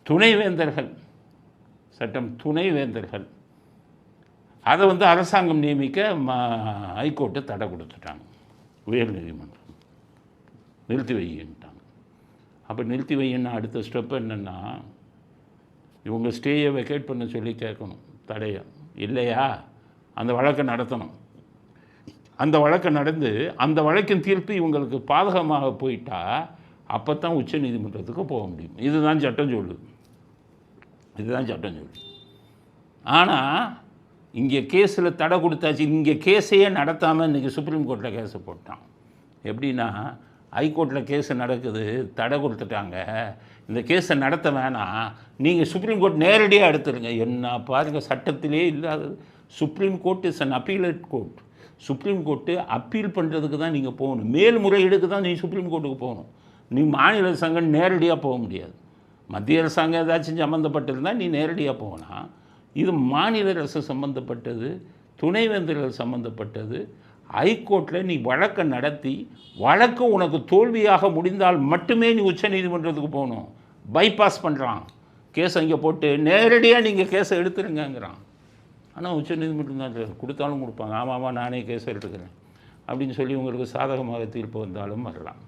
துணைவேந்தர்கள், சட்டம் துணைவேந்தர்கள், அதை அரசாங்கம் நியமிக்க ஹைகோர்ட்டு தடை கொடுத்துட்டாங்க. உயர்நீதிமன்றம் நிறுத்தி வைக்கிட்டாங்க. அப்போ நிறுத்தி வையின்னா அடுத்த ஸ்டெப் என்னென்னா, இவங்க ஸ்டேயை வெக்கேட் பண்ண சொல்லி கேட்கணும், தடையை இல்லையா அந்த வழக்கை நடத்தணும். அந்த வழக்கை நடந்து அந்த வழக்கின் தீர்ப்பு இவங்களுக்கு பாதகமாக போயிட்டா அப்போ தான் உச்ச நீதிமன்றத்துக்கு போக முடியும். இதுதான் சட்டம் சொல்லுது. ஆனால் இங்கே கேஸில் தடை கொடுத்தாச்சு. இங்கே கேஸையே நடத்தாமல் இன்றைக்கி சுப்ரீம் கோர்ட்டில் கேஸை போட்டான். எப்படின்னா, ஹைகோர்ட்டில் கேஸு நடக்குது, தடை கொடுத்துட்டாங்க, இந்த கேஸை நடத்த வேணாம், நீங்கள் சுப்ரீம் கோர்ட் நேரடியாக எடுத்துருங்க. என்ன பாருங்கள், சட்டத்திலே இல்லாதது. Supreme court is an appellate court. Supreme court appeal பண்ணுறதுக்கு தான் நீங்கள் போகணும். மேல்முறையீடுக்கு தான் நீங்கள் சுப்ரீம் கோர்ட்டுக்கு போகணும். நீ மாநில அரசாங்கம் நேரடியாக போக முடியாது. மத்திய அரசாங்கம் ஏதாச்சும் சம்மந்தப்பட்டிருந்தால் நீ நேரடியாக போகலாம். இது மாநில அரசு சம்மந்தப்பட்டது, துணைவேந்தர்கள் சம்மந்தப்பட்டது. ஹைகோர்ட்டில் நீ வழக்கை நடத்தி வழக்கு உனக்கு தோல்வியாக முடிந்தால் மட்டுமே நீ உச்ச நீதிமன்றத்துக்கு போகணும். பைபாஸ் பண்ணுறான், கேஸை இங்கே போட்டு நேரடியாக நீங்கள் கேஸை எடுத்துருங்கிறான். ஆனால் உச்ச நீதிமன்றம் தான் கொடுத்தாலும் கொடுப்பாங்க. ஆமாம் நானே கேஸை எடுத்துக்கிறேன் அப்படின்னு சொல்லி உங்களுக்கு சாதகமாக தீர்ப்பு வந்தாலும் வரலாம்.